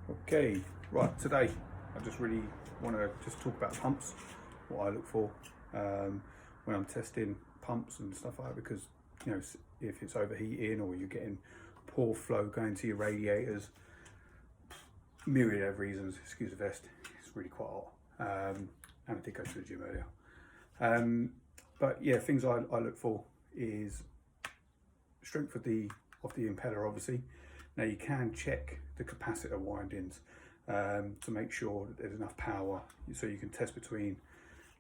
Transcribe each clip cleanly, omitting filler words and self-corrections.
Okay, right, today I just really want to just talk about pumps, what I look for when I'm testing pumps and stuff like that, because you know, if it's overheating or you're getting poor flow going to your radiators, myriad of reasons, excuse the vest, it's really quite hot, and I did go to the gym earlier. But yeah, things I look for is strength of the impeller, obviously. Now you can check the capacitor windings to make sure that there's enough power, so you can test between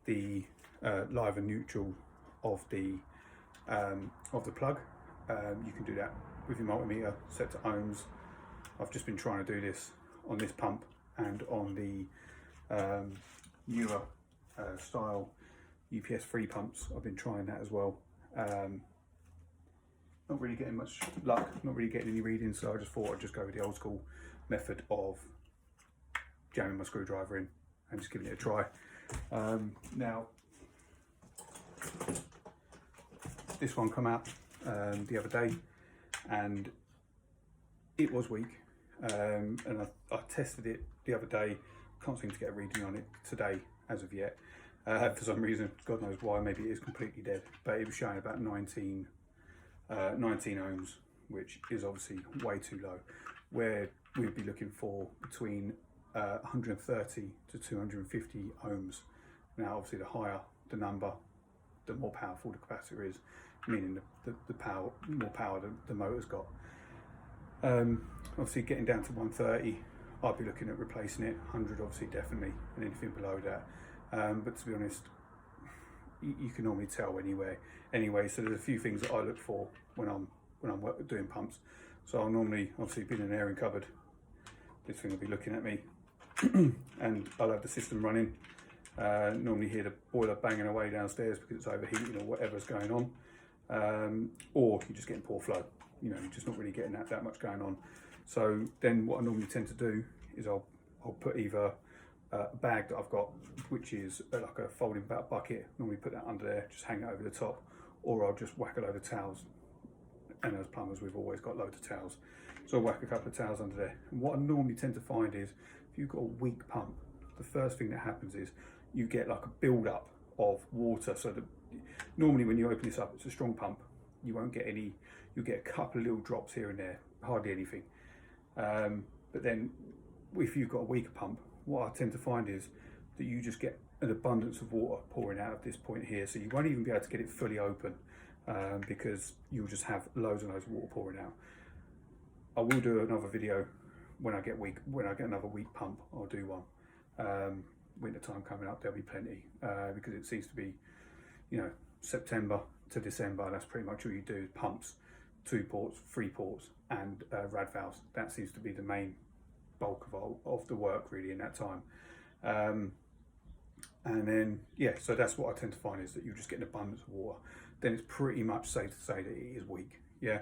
the live and neutral of the plug. You can do that with your multimeter set to ohms. I've just been trying to do this on this pump and on the newer style UPS 3 pumps. I've been trying that as well. Not really getting much luck, not really getting any readings, so I just thought I'd just go with the old school method of jamming my screwdriver in and just giving it a try. Now, this one come out the other day and it was weak, and I tested it the other day, can't seem to get a reading on it today as of yet. For some reason, God knows why, maybe it is completely dead, but it was showing about 19 ohms, which is obviously way too low, where we'd be looking for between 130 to 250 ohms. Now obviously the higher the number, the more powerful the capacitor is, meaning the power, more power the motor's got. Obviously getting down to 130, I'd be looking at replacing it. 100 obviously definitely, and anything below that. But to be honest, you can normally tell anyway, so there's a few things that I look for when I'm doing pumps. So I'll normally, obviously being an airing cupboard, this thing will be looking at me and I'll have the system running. Normally hear the boiler banging away downstairs because it's overheating or whatever's going on, or you're just getting poor flow, you know, you're just not really getting that much going on. So then what I normally tend to do is I'll put either a bag that I've got, which is like a folding bucket, normally put that under there, just hang it over the top, or I'll just whack a load of towels, and as plumbers we've always got loads of towels, so I'll whack a couple of towels under there. And what I normally tend to find is if you've got a weak pump, the first thing that happens is you get like a build up of water. So that normally when you open this up, it's a strong pump, you won't get any, you'll get a couple of little drops here and there, hardly anything. But then if you've got a weaker pump, what I tend to find is that you just get an abundance of water pouring out of this point here, so you won't even be able to get it fully open, because you'll just have loads and loads of water pouring out. I will do another video when I get another weak pump. I'll do one. Winter time coming up, there'll be plenty, because it seems to be, you know, September to December, that's pretty much all you do, pumps, 2 ports, 3 ports, and rad valves. That seems to be the main bulk of the work really in that time. And then yeah, so that's what I tend to find, is that you just get an abundance of water. Then it's pretty much safe to say that it is weak. Yeah,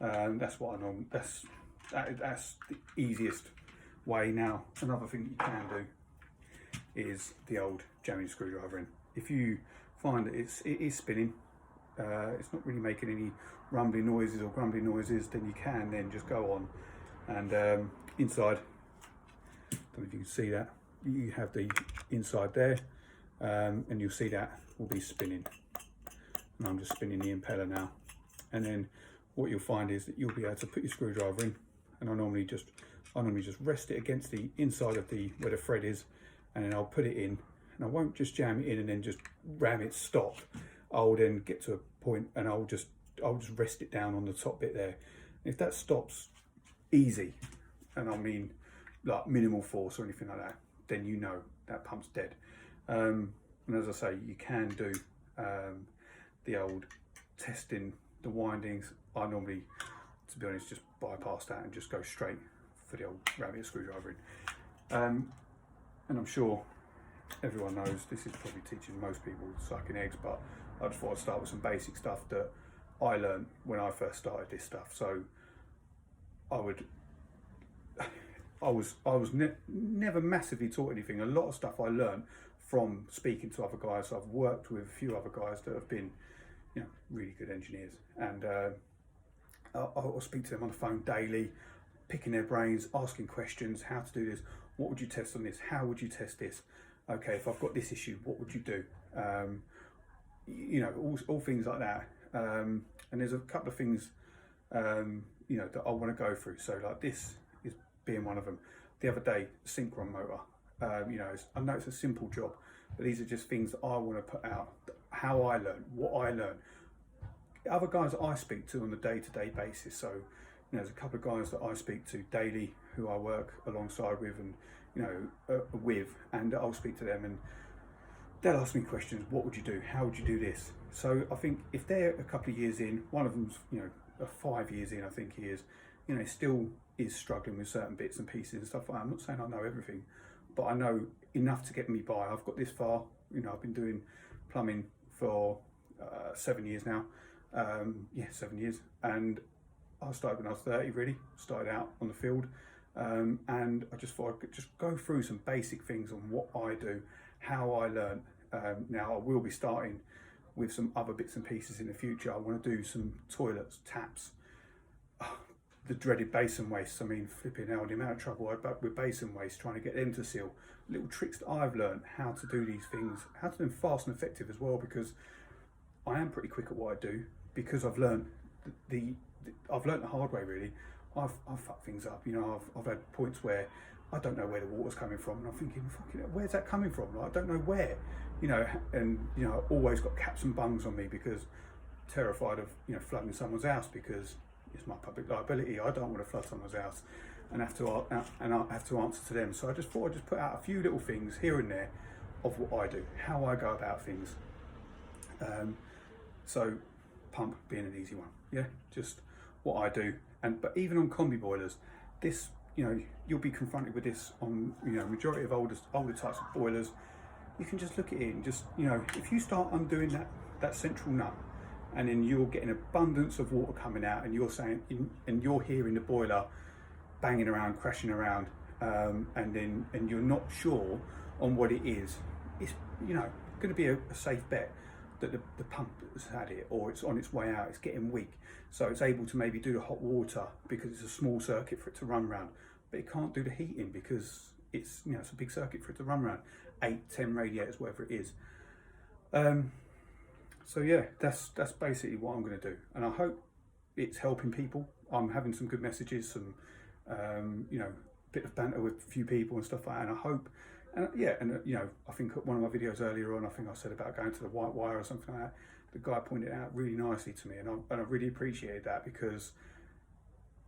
that's what I know. That's the easiest way. Now another thing you can do is the old jamming screwdriver in. If you find that it is spinning, it's not really making any rumbling noises or grumbling noises, then you can then just go on and inside, I don't know if you can see that, you have the inside there, and you'll see that will be spinning, and I'm just spinning the impeller now. And then what you'll find is that you'll be able to put your screwdriver in, and I normally just rest it against the inside of where the thread is, and then I'll put it in, and I won't just jam it in and then just ram it stop. I'll then get to a point and I'll just rest it down on the top bit there. If that stops easy, and I mean like minimal force or anything like that, then you know that pump's dead. And as I say, you can do the old testing the windings. I normally, to be honest, just bypass that and just go straight for the old rabbit screwdriver in. And I'm sure everyone knows this is probably teaching most people sucking eggs, but I just thought I'd start with some basic stuff that I learned when I first started this stuff. So I was never massively taught anything. A lot of stuff I learned from speaking to other guys. So I've worked with a few other guys that have been, you know, really good engineers, and I'll speak to them on the phone daily, picking their brains, asking questions, how to do this, what would you test on this, how would you test this, okay, if I've got this issue, what would you do? You know, all things like that. And there's a couple of things, you know, that I want to go through. So like this is being one of them. The other day, synchron motor. You know, I know it's a simple job, but these are just things that I want to put out. How I learn, what I learn. Other guys that I speak to on a day-to-day basis. So, you know, there's a couple of guys that I speak to daily who I work alongside with, and you know, and I'll speak to them and they'll ask me questions. What would you do? How would you do this? So I think if they're a couple of years in, one of them's, you know, 5 years in, I think he is, you know, still is struggling with certain bits and pieces and stuff like that. I'm not saying I know everything, but I know enough to get me by. I've got this far. You know, I've been doing plumbing for 7 years now. Yeah, 7 years. And I started when I was 30, really. Started out on the field. And I just thought I could just go through some basic things on what I do, how I learn. Now I will be starting with some other bits and pieces in the future. I want to do some toilets, taps, the dreaded basin waste. I mean, flipping hell, the amount of trouble I've had with basin waste, trying to get them to seal. Little tricks that I've learned, how to do these things, how to do them fast and effective as well, because I am pretty quick at what I do, because I've learned I've learned the hard way, really. I've fucked things up, you know. I've had points where I don't know where the water's coming from, and I'm thinking, fucking, where's that coming from? Like, I don't know where, you know. And you know, I've always got caps and bungs on me because I'm terrified of, you know, flooding someone's house, because it's my public liability. I don't want to flood someone's house and have to answer to them. So I just thought I'd just put out a few little things here and there of what I do, how I go about things. So pump being an easy one, yeah, just what I do. But even on combi boilers, this, you know, you'll be confronted with this on, you know, majority of older types of boilers. You can just look at it and just, you know, if you start undoing that central nut, and then you're getting abundance of water coming out, and you're saying, and you're hearing the boiler banging around, crashing around, and you're not sure on what it is, it's, you know, going to be a safe bet that the pump has had it, or it's on its way out, it's getting weak, so it's able to maybe do the hot water because it's a small circuit for it to run around, but it can't do the heating because it's, you know, it's a big circuit for it to run around, 8, 10 radiators, whatever it is. So yeah, that's basically what I'm going to do, and I hope it's helping people. I'm having some good messages, some you know, bit of banter with a few people and stuff like that, and I hope. And yeah, and you know, I think one of my videos earlier on, I think I said about going to the white wire or something like that. The guy pointed it out really nicely to me, and I really appreciated that, because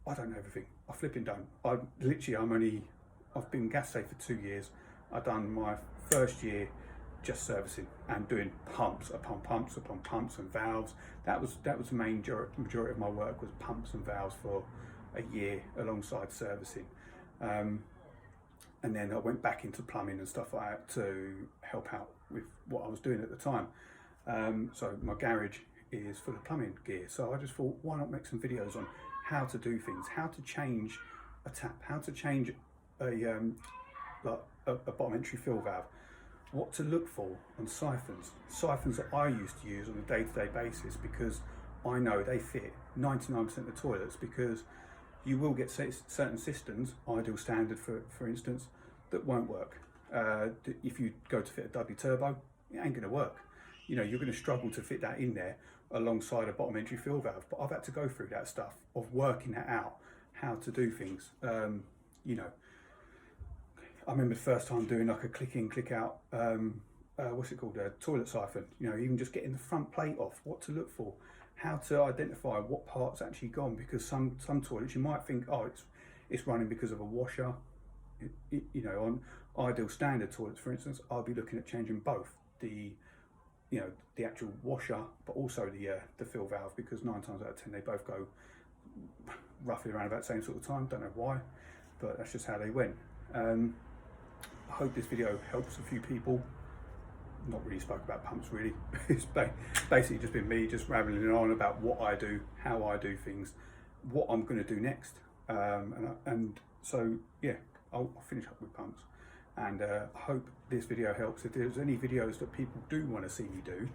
I don't know everything. I flipping don't. I've been gas safe for 2 years. I've done my first year just servicing and doing pumps upon pumps upon pumps and valves. That was the main majority of my work, was pumps and valves for a year alongside servicing. And then I went back into plumbing and stuff like that to help out with what I was doing at the time. So my garage is full of plumbing gear. So I just thought, why not make some videos on how to do things, how to change a tap, how to change a bottom entry fill valve, what to look for on siphons that I used to use on a day-to-day basis, because I know they fit 99% of the toilets, because you will get certain systems, Ideal Standard for instance, that won't work. If you go to fit a Dudley Turbo, it ain't going to work. You know, you're going to struggle to fit that in there alongside a bottom entry fill valve. But I've had to go through that stuff of working that out, how to do things. You know, I remember the first time doing like a click in, click out, what's it called, a toilet siphon. You know, even just getting the front plate off, what to look for, how to identify what part's actually gone, because some toilets you might think, oh, it's running because of a washer. You know, on Ideal Standard toilets, for instance, I'll be looking at changing both the actual washer, but also the fill valve, because 9 times out of 10 they both go roughly around about the same sort of time. Don't know why, but that's just how they went. I hope this video helps a few people. Not really spoke about pumps really. It's basically just been me just rambling on about what I do, how I do things, what I'm going to do next, and so yeah, I'll finish up with pumps, and I hope this video helps. If there's any videos that people do want to see me do,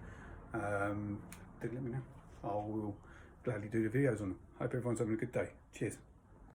then let me know. I will gladly do the videos on them. Hope everyone's having a good day. Cheers.